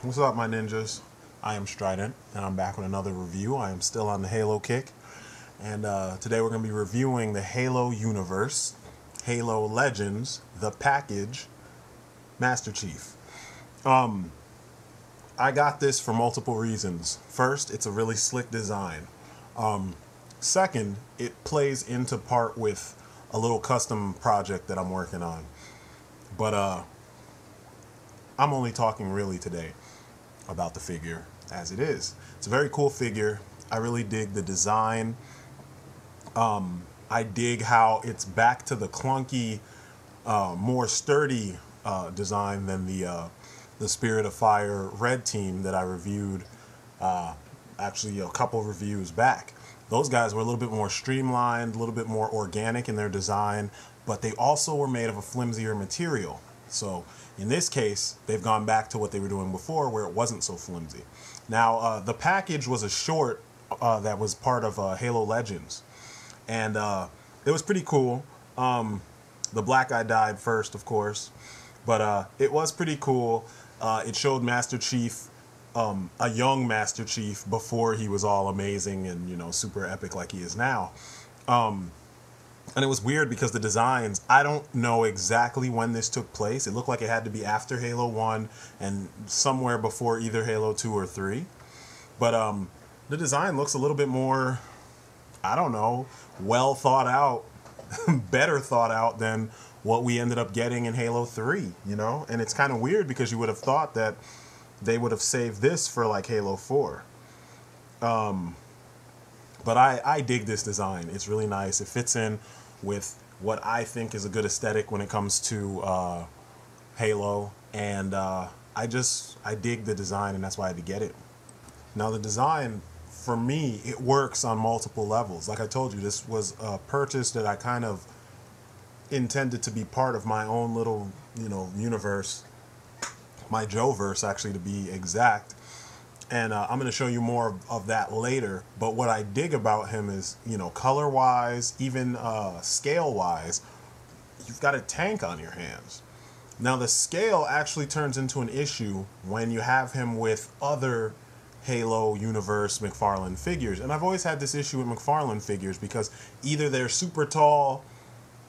What's up, my ninjas? I am Strident, and I'm back with another review. I am still on the Halo kick, and today we're going to be reviewing the Halo universe, Halo Legends, the package, Master Chief. I got this for multiple reasons. First, it's a really slick design. Second, it plays into part with a little custom project that I'm working on. But I'm only talking really today about the figure as it is. It's a very cool figure. I really dig the design. I dig how it's back to the clunky, more sturdy design than the Spirit of Fire Red Team that I reviewed actually a couple reviews back. Those guys were a little bit more streamlined, a little bit more organic in their design, but they also were made of a flimsier material. So in this case, they've gone back to what they were doing before, where it wasn't so flimsy. Now, the package was a short that was part of Halo Legends, and it was pretty cool. The black guy died first, of course, but it was pretty cool. It showed Master Chief, a young Master Chief, before he was all amazing and, you know, super epic like he is now. And it was weird because the designs, I don't know exactly when this took place. It looked like it had to be after Halo 1 and somewhere before either Halo 2 or 3. But the design looks a little bit more, I don't know, well thought out, better thought out than what we ended up getting in Halo 3, you know? And it's kind of weird because you would have thought that they would have saved this for like Halo 4. But I dig this design. It's really nice. It fits in with what I think is a good aesthetic when it comes to Halo. And I dig the design, and that's why I had to get it. Now, the design, for me, it works on multiple levels. Like I told you, this was a purchase that I kind of intended to be part of my own little, you know, universe. My Joe-verse, actually, to be exact. And I'm going to show you more of that later. But what I dig about him is, you know, color-wise, even scale-wise, you've got a tank on your hands. Now, the scale actually turns into an issue when you have him with other Halo universe McFarlane figures. And I've always had this issue with McFarlane figures because either they're super tall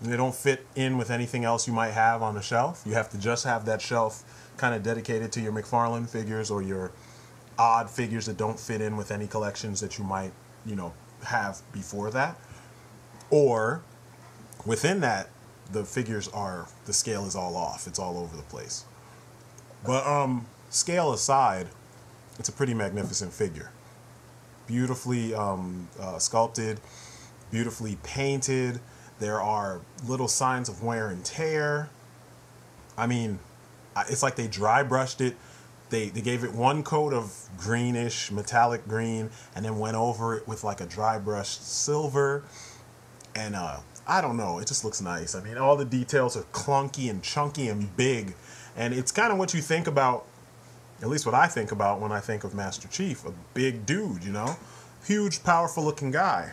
and they don't fit in with anything else you might have on the shelf. You have to just have that shelf kind of dedicated to your McFarlane figures or your odd figures that don't fit in with any collections that you might, you know, have before that. Or within that, the scale is all off. It's all over the place. But scale aside, it's a pretty magnificent figure. Beautifully sculpted, beautifully painted. There are little signs of wear and tear. I mean, it's like they dry brushed it. They gave it one coat of greenish, metallic green, and then went over it with like a dry brushed silver. And I don't know, it just looks nice. I mean, all the details are clunky and chunky and big. And it's kind of what you think about, at least what I think about when I think of Master Chief. A big dude, you know? Huge, powerful looking guy.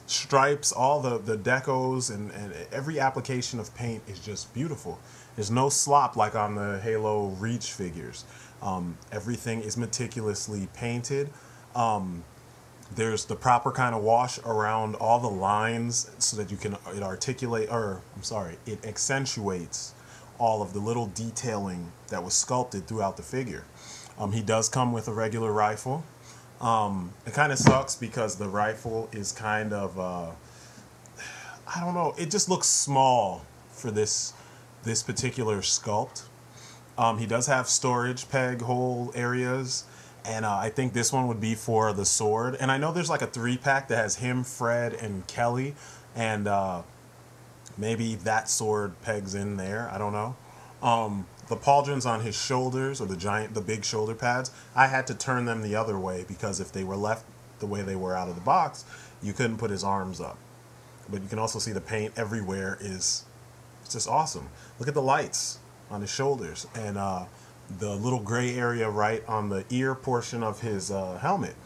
Stripes, all the decos, and every application of paint is just beautiful. There's no slop like on the Halo Reach figures. Everything is meticulously painted. There's the proper kind of wash around all the lines so that it accentuates all of the little detailing that was sculpted throughout the figure. He does come with a regular rifle. It kind of sucks because the rifle is kind of, I don't know, it just looks small for this particular sculpt. He does have storage peg hole areas, and I think this one would be for the sword. And I know there's like a 3-pack that has him, Fred, and Kelly, and maybe that sword pegs in there. I don't know. The pauldrons on his shoulders, or the big shoulder pads, I had to turn them the other way because if they were left the way they were out of the box, you couldn't put his arms up. But you can also see the paint everywhere it's just awesome. Look at the lights on his shoulders and the little gray area right on the ear portion of his helmet.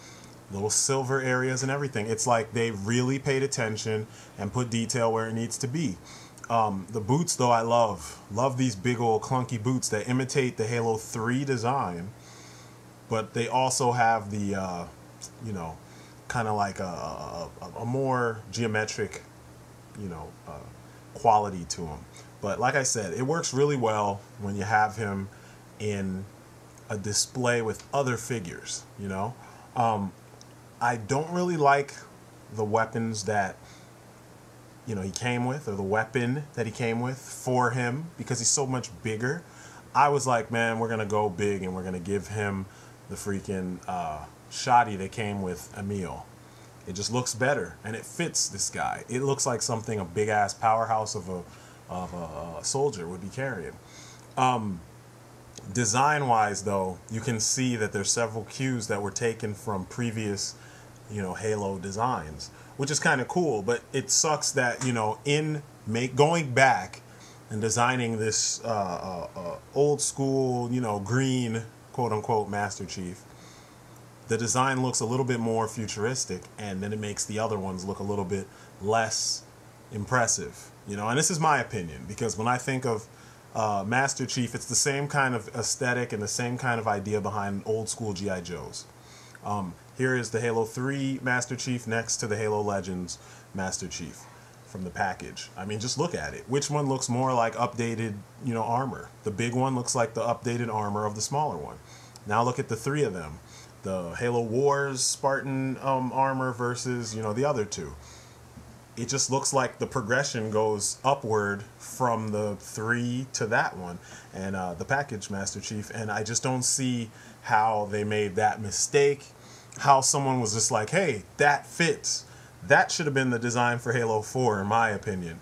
Little silver areas and everything. It's like they really paid attention and put detail where it needs to be. The boots, though, I love these big old clunky boots that imitate the Halo 3 design, but they also have the you know, kind of like a more geometric, you know, quality to him. But like I said, it works really well when you have him in a display with other figures, you know. I don't really like the weapons that, you know, he came with, or the weapon that he came with for him, because he's so much bigger. I was like, man, we're gonna go big and we're gonna give him the freaking shoddy that came with Emil. It just looks better and it fits this guy. It looks like something a big ass powerhouse of a soldier would be carrying. Design wise, though, you can see that there's several cues that were taken from previous, you know, Halo designs, which is kind of cool. But it sucks that, you know, going back and designing this old school, you know, green quote unquote Master Chief, the design looks a little bit more futuristic, and then it makes the other ones look a little bit less impressive, you know. And this is my opinion, because when I think of Master Chief, it's the same kind of aesthetic and the same kind of idea behind old school G.I. Joes. Here is the Halo 3 Master Chief next to the Halo Legends Master Chief from the package. I mean, just look at it. Which one looks more like updated, you know, armor? The big one looks like the updated armor of the smaller one. Now look at the three of them. The Halo Wars Spartan armor versus, you know, the other two. It just looks like the progression goes upward from the 3 to that one, and the package Master Chief. And I just don't see how they made that mistake. How someone was just like, hey, that fits. That should have been the design for Halo 4, in my opinion.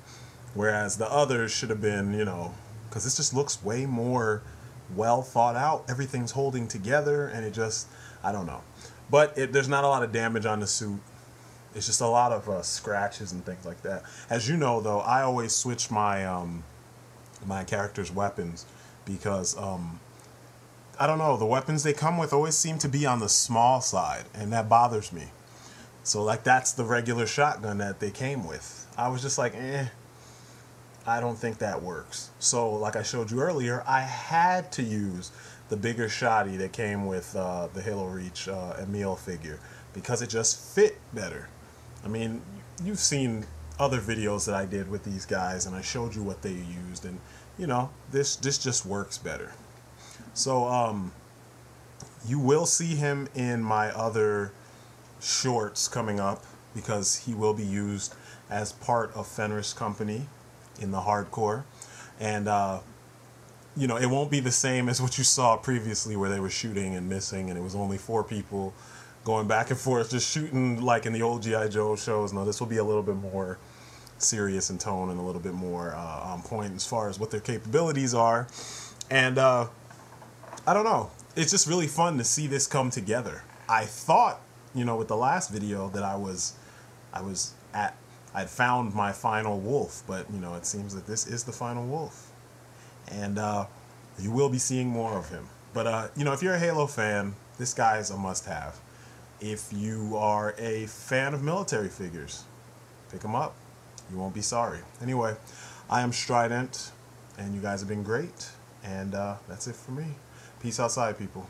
Whereas the others should have been, you know, because this just looks way more well thought out. Everything's holding together, and it just, I don't know. But there's not a lot of damage on the suit. It's just a lot of scratches and things like that. As you know, though, I always switch my my character's weapons because I don't know, the weapons they come with always seem to be on the small side, and that bothers me. So like, that's the regular shotgun that they came with. I was just like, I don't think that works. So like I showed you earlier, I had to use the bigger shoddy that came with the Halo Reach Emil figure, because it just fit better. I mean, you've seen other videos that I did with these guys, and I showed you what they used, and you know, this just works better. So you will see him in my other shorts coming up, because he will be used as part of Fenris Company in the hardcore. And you know, it won't be the same as what you saw previously, where they were shooting and missing and it was only 4 people going back and forth just shooting like in the old G.I. Joe shows. No, this will be a little bit more serious in tone and a little bit more on point as far as what their capabilities are. And I don't know, it's just really fun to see this come together. I thought, you know, with the last video that I'd found my final wolf, but you know, it seems that this is the final wolf, and you will be seeing more of him. But you know, if you're a Halo fan, this guy is a must-have. If you are a fan of military figures, pick him up. You won't be sorry. Anyway, I am Strident, and you guys have been great, and that's it for me. Peace outside, people.